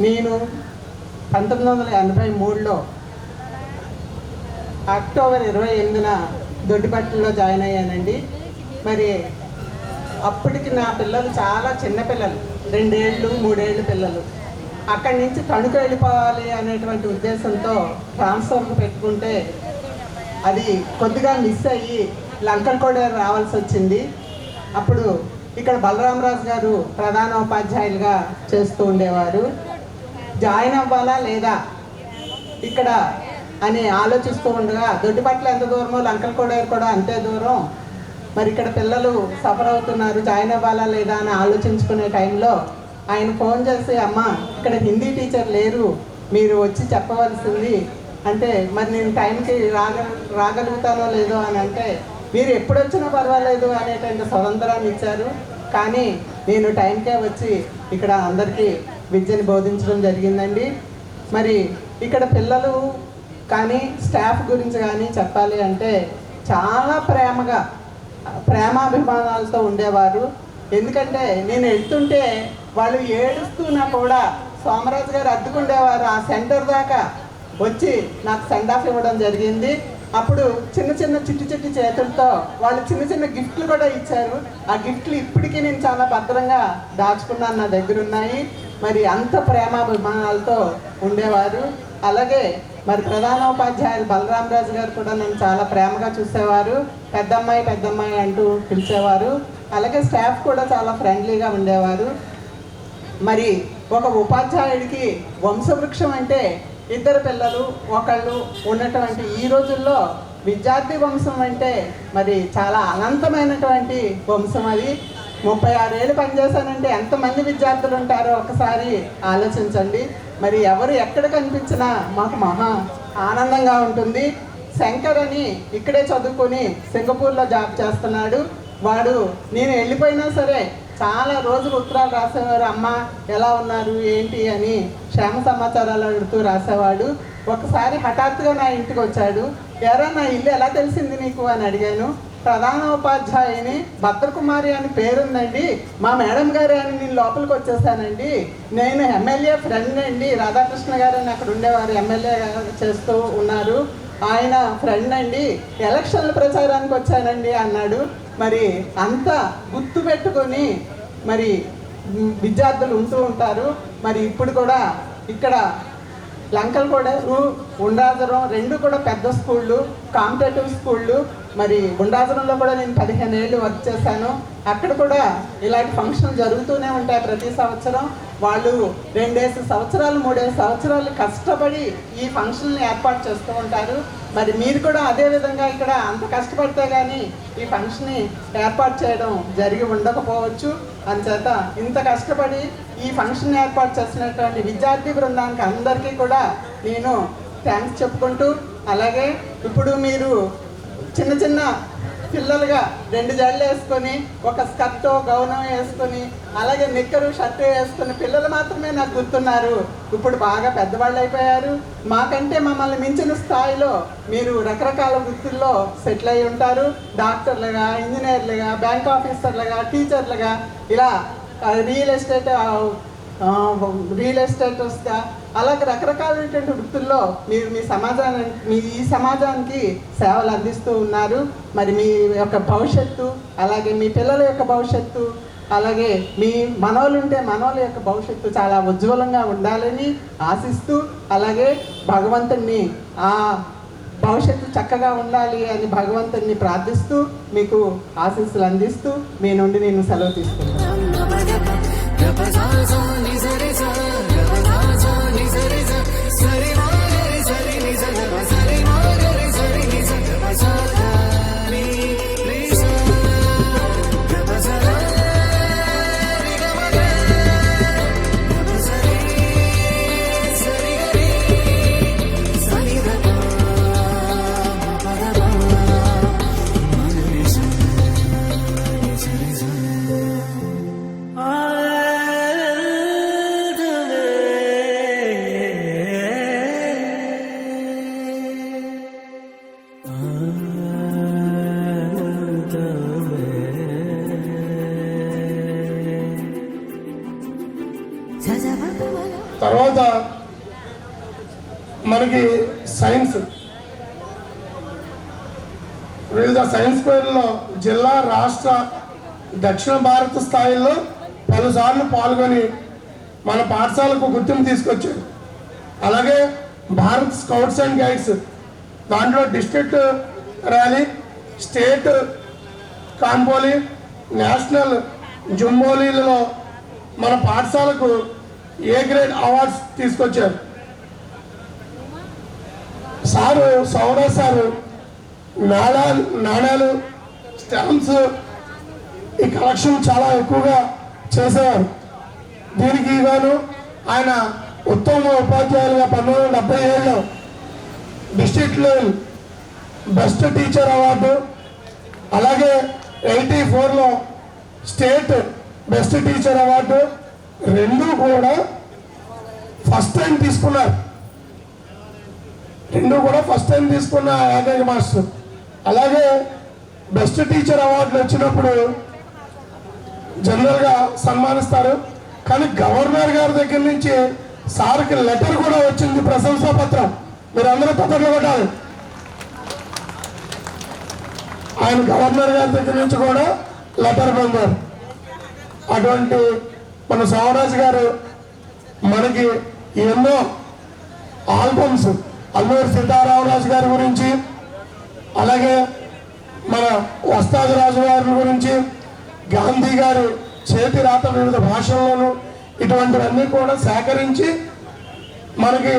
నేను 1983లో అక్టోబర్ 28న దొడ్డిపట్లలో జాయిన్ అయ్యానండి. మరి అప్పటికి నా పిల్లలు చాలా చిన్న పిల్లలు, 2 ఏళ్ళు 3 ఏళ్ళు పిల్లలు. అక్కడి నుంచి తణుకు వెళ్ళిపోవాలి అనేటువంటి ఉద్దేశంతో ట్రాన్స్ఫర్కి పెట్టుకుంటే అది కొద్దిగా మిస్ అయ్యి లంకలగూడ రావాల్సి వచ్చింది. అప్పుడు ఇక్కడ బలరామరాజు గారు ప్రధాన ఉపాధ్యాయులుగా చేస్తూ ఉండేవారు. జాయిన్ అవ్వాలా లేదా ఇక్కడ అని ఆలోచిస్తూ ఉండగా, దొడ్డిపట్ల ఎంత దూరమో లంకలగూడ కూడా అంతే దూరం, మరి ఇక్కడ పిల్లలు సఫర్ అవుతున్నారు, జాయిన్ అవ్వాలా లేదా అని ఆలోచించుకునే టైంలో ఆయన ఫోన్ చేసి, అమ్మ ఇక్కడ హిందీ టీచర్ లేరు, మీరు వచ్చి చెప్పవలసింది అంటే, మరి నేను టైంకి రాగలుగుతానో లేదో అని అంటే, మీరు ఎప్పుడు వచ్చినా పర్వాలేదు అనేటువంటి స్వతంత్రాన్ని ఇచ్చారు. కానీ నేను టైంకే వచ్చి ఇక్కడ అందరికీ విద్యను బోధించడం జరిగిందండి. మరి ఇక్కడ పిల్లలు కానీ స్టాఫ్ గురించి కానీ చెప్పాలి అంటే చాలా ప్రేమాభిమానాలతో ఉండేవారు. ఎందుకంటే నేను వెళ్తుంటే వాళ్ళు ఏడుస్తున్నా కూడా సోమరాజు గారు అద్దుకుండేవారు. ఆ సెంటర్ దాకా వచ్చి నాకు సెండ్ ఆఫ్ ఇవ్వడం జరిగింది. అప్పుడు చిన్న చిట్టి చేతులతో వాళ్ళు చిన్న గిఫ్ట్లు కూడా ఇచ్చారు. ఆ గిఫ్ట్లు ఇప్పటికీ నేను చాలా భద్రంగా దాచుకున్నాను, నా దగ్గర ఉన్నాయి. మరి అంత ప్రేమాభిమానాలతో ఉండేవారు. అలాగే మరి ప్రధానోపాధ్యాయులు బలరామరాజు గారు కూడా నన్ను చాలా ప్రేమగా చూసేవారు. పెద్దమ్మాయి అంటూ పిలిచేవారు. అలాగే స్టాఫ్ కూడా చాలా ఫ్రెండ్లీగా ఉండేవారు. మరి ఒక ఉపాధ్యాయుడికి వంశవృక్షం అంటే 2 పిల్లలు ఒకళ్ళు ఉన్నటువంటి ఈ రోజుల్లో విద్యార్థి వంశం అంటే మరి చాలా అనంతమైనటువంటి వంశం. అది 36 ఏళ్ళు పనిచేశానంటే ఎంతమంది విద్యార్థులు ఉంటారో ఒకసారి ఆలోచించండి. మరి ఎవరు ఎక్కడ కనిపించినా మాకు మహా ఆనందంగా ఉంటుంది. శంకర్ అని ఇక్కడే చదువుకొని సింగపూర్లో జాబ్ చేస్తున్నాడు. వాడు నేను వెళ్ళిపోయినా సరే చాలా రోజులు ఉత్తరాలు రాసేవారు. అమ్మ ఎలా ఉన్నారు ఏంటి అని క్షేమ సమాచారాలు అడుగుతూ రాసేవాడు. ఒకసారి హఠాత్తుగా నా ఇంటికి వచ్చాడు. ఎరా నా ఇల్లు ఎలా తెలిసింది నీకు అని అడిగాను. ప్రధానోపాధ్యాయుని భద్రకుమారి అని పేరుందండి, మా మేడం గారు అని నేను లోపలికి వచ్చేసానండి. నేను ఎమ్మెల్యే ఫ్రెండ్ అండి, రాధాకృష్ణ గారు అని అక్కడ ఉండేవారు, ఎమ్మెల్యే చేస్తూ ఉన్నారు, ఆయన ఫ్రెండ్ అండి, ఎలక్షన్ల ప్రచారానికి వచ్చానండి అన్నాడు. మరి అంతా గుర్తు పెట్టుకొని మరి విద్యార్థులు ఉంటూ ఉంటారు. మరి ఇప్పుడు కూడా ఇక్కడ లంకలగూడ, ఉండ్రాజరం 2 కూడా పెద్ద స్కూళ్ళు, కాంపిటేటివ్ స్కూళ్ళు. మరి ఉండ్రాజరంలో కూడా నేను 15 ఏళ్ళు వర్క్ చేశాను. అక్కడ కూడా ఇలాంటి ఫంక్షన్లు జరుగుతూనే ఉంటాయి ప్రతి సంవత్సరం. వాళ్ళు 2 సంవత్సరాలు 3 సంవత్సరాలు కష్టపడి ఈ ఫంక్షన్ని ఏర్పాటు చేస్తూ ఉంటారు. మరి మీరు కూడా అదే విధంగా ఇక్కడ అంత కష్టపడితే కానీ ఈ ఫంక్షన్ని ఏర్పాటు చేయడం జరిగి ఉండకపోవచ్చు. అందుచేత ఇంత కష్టపడి ఈ ఫంక్షన్ ఏర్పాటు చేసినటువంటి విద్యార్థి బృందానికి అందరికీ కూడా నేను థ్యాంక్స్ చెప్పుకుంటూ, అలాగే ఇప్పుడు మీరు చిన్న పిల్లలుగా 2 జడలు వేసుకొని ఒక స్కర్టు గౌనం వేసుకొని అలాగే నిక్కరు షర్టు వేసుకొని పిల్లలు మాత్రమే నాకు గుర్తున్నారు. ఇప్పుడు బాగా పెద్దవాళ్ళు అయిపోయారు. మాకంటే మమ్మల్ని మించిన స్థాయిలో మీరు రకరకాల వృత్తుల్లో సెటిల్ అయి ఉంటారు. డాక్టర్లుగా, ఇంజనీర్లుగా, బ్యాంక్ ఆఫీసర్లుగా, టీచర్లుగా, ఇలా రియల్ ఎస్టేట్ రియల్ ఎస్టేటర్స్గా, అలాగే రకరకాలైనటువంటి వృత్తుల్లో మీరు ఈ సమాజానికి సేవలు అందిస్తూ ఉన్నారు. మరి మీ యొక్క భవిష్యత్తు, అలాగే మీ పిల్లల యొక్క భవిష్యత్తు, అలాగే మీ మనోళ్ళ యొక్క భవిష్యత్తు చాలా ఉజ్వలంగా ఉండాలని ఆశిస్తూ, అలాగే భగవంతుణ్ణి ఆ భవిష్యత్తు చక్కగా ఉండాలి అని భగవంతుణ్ణి ప్రార్థిస్తూ మీకు ఆశీస్సులు అందిస్తూ మీ నుండి నేను సెలవు తీసుకుంటాను. తర్వాత మనకి సైన్స్, వివిధ సైన్స్ ఫెయిర్లో జిల్లా, రాష్ట్ర, దక్షిణ భారత స్థాయిలో పలుసార్లు పాల్గొని మన పాఠశాలకు గుర్తింపు తీసుకొచ్చారు. అలాగే భారత్ స్కౌట్స్ అండ్ గైడ్స్ దాంట్లో డిస్ట్రిక్ట్ ర్యాలీ, స్టేట్ కాన్పోలీ, నేషనల్ జుంబోలీలలో మన పాఠశాలకు ఏ గ్రేడ్ అవార్డ్స్ తీసుకొచ్చారు. సౌరవ్ సారు నాణాలు, స్టాంప్స్ ఈ కలెక్షన్ చాలా ఎక్కువగా చేసేవారు. దీనికి గాను ఆయన ఉత్తమ ఉపాధ్యాయులుగా 1977లో district level best teacher award, అలాగే 84లో స్టేట్ బెస్ట్ టీచర్ అవార్డు రెండు కూడా ఫస్ట్ టైం తీసుకున్నారు. తీసుకున్న ఏకైక మాస్టర్. అలాగే బెస్ట్ టీచర్ అవార్డులు వచ్చినప్పుడు జనరల్గా సన్మానిస్తారు, కానీ గవర్నర్ గారి దగ్గర నుంచి సార్కి లెటర్ కూడా వచ్చింది, ప్రశంసా పత్రం. మీరు అందరూ తప్పట్లు కొట్టాలి. ఆయన గవర్నర్ గారి దగ్గర నుంచి కూడా లెటర్ పొందారు. అటువంటి మన సోమరాజు గారు మనకి ఎన్నో ఆల్బమ్స్ అల్లూరి సీతారామరాజు గారి గురించి, అలాగే మన వస్తాది రాజు గారి గురించి, గాంధీ గారి చేతి రాత వివిధ భాషల్లోనూ ఇటువంటివన్నీ కూడా సేకరించి మనకి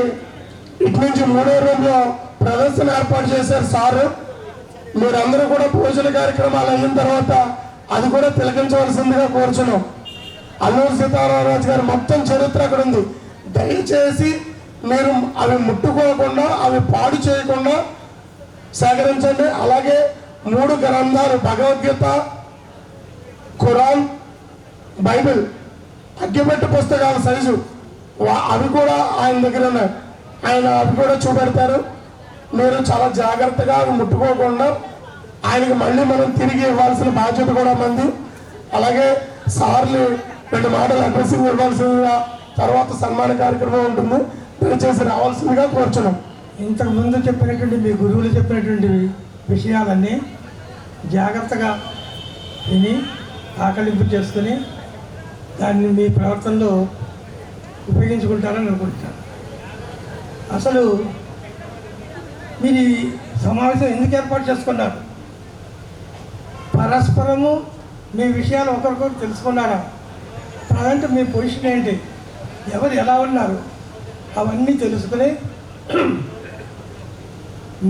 ఇటు నుంచి 3వ రూమ్లో ప్రదర్శన ఏర్పాటు చేశారు సారు. మీరందరూ కూడా భోజన కార్యక్రమాలు అయిన తర్వాత అది కూడా తిలకించవలసిందిగా కోరుచున్నాం. అల్లూరి సీతారామరాజు గారి మొత్తం చరిత్ర అక్కడ ఉంది. దయచేసి మీరు అవి ముట్టుకోకుండా, అవి పాడు చేయకుండా సేకరించండి. అలాగే 3 గ్రంథాలు, భగవద్గీత, ఖురాన్, బైబిల్, అగ్గిపెట్టు పుస్తకాల సైజు అవి కూడా ఆయన దగ్గర ఉన్నాయి. ఆయన అవి కూడా చూపెడతారు. మీరు చాలా జాగ్రత్తగా అవి ముట్టుకోకుండా ఆయనకి మళ్ళీ మనం తిరిగి ఇవ్వాల్సిన బాధ్యత కూడా మంది. అలాగే సార్లు 2 మాటలు అడ్రస్సింగ్ ఇవ్వాల్సిందిగా, తర్వాత సన్మాన కార్యక్రమం ఉంటుంది, దయచేసి రావాల్సిందిగా కోరుచున్నాం. ఇంతకుముందు చెప్పినటువంటి మీ గురువులు చెప్పినటువంటి విషయాలన్నీ జాగ్రత్తగా విని ఆకలింపు చేసుకుని దాన్ని మీ ప్రవర్తనలో ఉపయోగించుకుంటారని అనుకుంటున్నాను. అసలు మీరు ఈ సమావేశం ఎందుకు ఏర్పాటు చేసుకున్నారు? పరస్పరము మీ విషయాలు ఒకరికొకరు తెలుసుకున్నారా? ప్రజెంట్ మీ పొజిషన్ ఏంటి, ఎవరు ఎలా ఉన్నారు, అవన్నీ తెలుసుకుని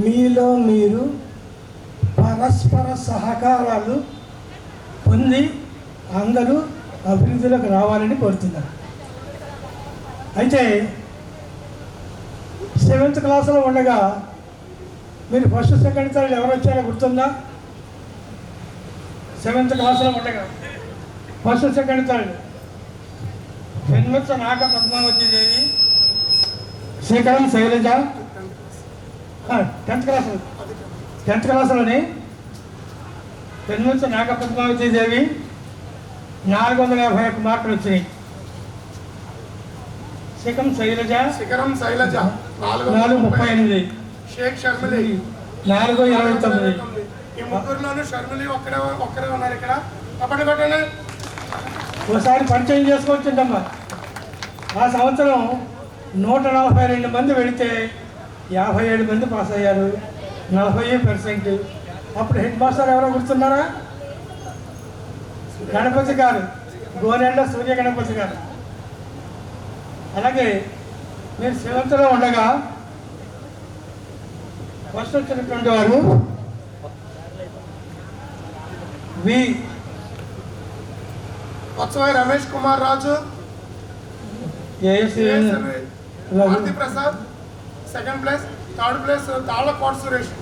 మీలో మీరు పరస్పర సహకారాలు పొంది అందరూ అభివృద్ధిలోకి రావాలని కోరుతున్నారు. అయితే 7th క్లాసులో ఉండగా మీరు ఫస్ట్, సెకండ్, థర్డ్ ఎవరు వచ్చారో గుర్తుందా? 7th క్లాసులో ఉండగా ఫస్ట్, సెకండ్, థర్డ్ పెన్మెత్స నాగ పద్మావతి దేవి, శ్రీకరం శైలజ. 10th క్లాసులోని పెన్మెత్స నాగ పద్మావతి దేవి 451 మార్కులు వచ్చినాయి. శిఖం శైలజ శిఖరం శైలజ 4:38, షేక్ షర్మిలి 4:29. ఈ ముగ్గురులోనూ షర్మిలి ఒక్కరే ఉన్నారు ఇక్కడ. అప్పటి కొట్టండి. ఒకసారి పరిచయం చేసుకోవచ్చుంటమ్మా. ఆ సంవత్సరం 142 మంది వెళితే 57 మంది పాస్ అయ్యారు, 40%. అప్పుడు హెడ్ మాస్టర్ ఎవరో గుర్తున్నారా? గణపతి గారు, గోనెండ సూర్య గణపతి గారు. అలాగే మీరు 7th ఉండగా ఫస్ట్ వచ్చినటువంటి వారు Vatsavayi Ramesh Kumar Raju, Bharati Prasad second place, third place Tallakota Suresh.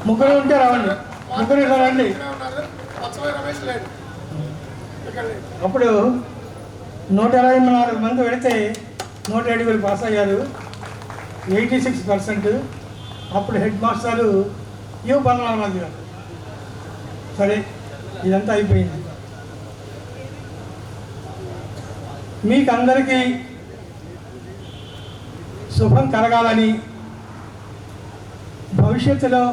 ముగ్గురు ఉంటే రావండి, ముగ్గురు ఇలా రండి. వత్సవాయి రమేష్ లేదు. అప్పుడు 124 మంది వెళితే 107 పాస్ అయ్యారు, 86%. అప్పుడు హెడ్ మాస్టారు యు బలరామరాజు గారు. సరే, ఇదంతా అయిపోయింది. మీకు అందరికీ శుభం కలగాలని, భవిష్యత్తులో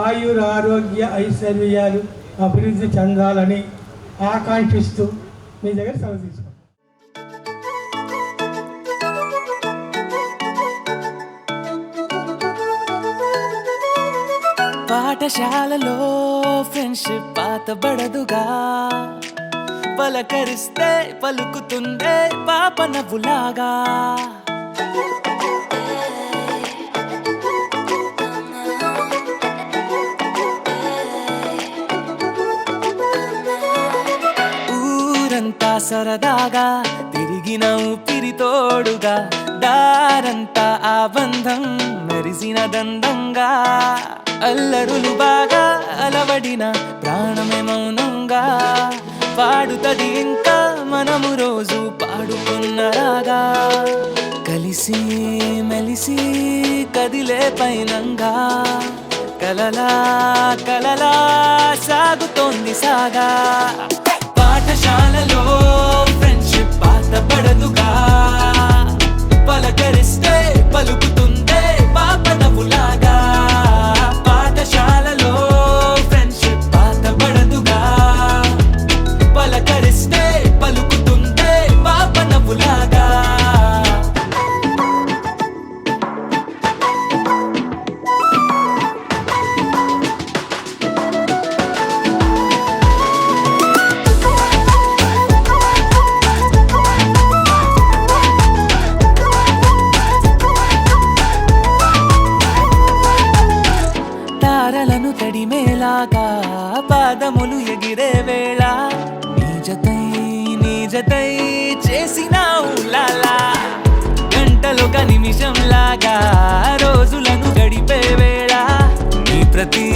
ఆయురారోగ్య ఐశ్వర్యాలు అభివృద్ధి చెందాలని ఆకాంక్షిస్తూ మీ దగ్గర సెలవు తీసుకుంటాం. పాఠశాలలో ఫ్రెండ్షిప్ పాతబడదుగా, పలకరిస్తే పలుకుతుందే పాప నవ్వులాగా. ఊరంతా సరదాగా తిరిగిన ఊపిరి తోడుగా, దారంతా ఆ బంధం మెరిసిన దండంగా. అల్లరులు బాగా అలవడిన ప్రాణమే మౌనంగా, పాడుతది ఇంకా మనము రోజు పాడుకున్న రాగా. కలిసి మెలిసి కదిలే పైనంగా, కలలా కలలా సాగుతోంది సాగా. పాఠశాలలో ఫ్రెండ్షిప్ పాతబడదుగా, పలకరిస్తే పలుకుతుందే పాప నవ్వులాగా. పాఠశాలలో ఫ్రెండ్షిప్ పాతబడదుగా, పలకరిస్తే పలుకుతుందే పాప నవ్వులాగా. తారలను తడిమేలాగా పాదములు ఎగిరే వేళ, నీ జతై చేసిన ఊలాలా. గంటలొక నిమిషంలాగా రోజులను గడిపే వేళ, నీ ప్రతి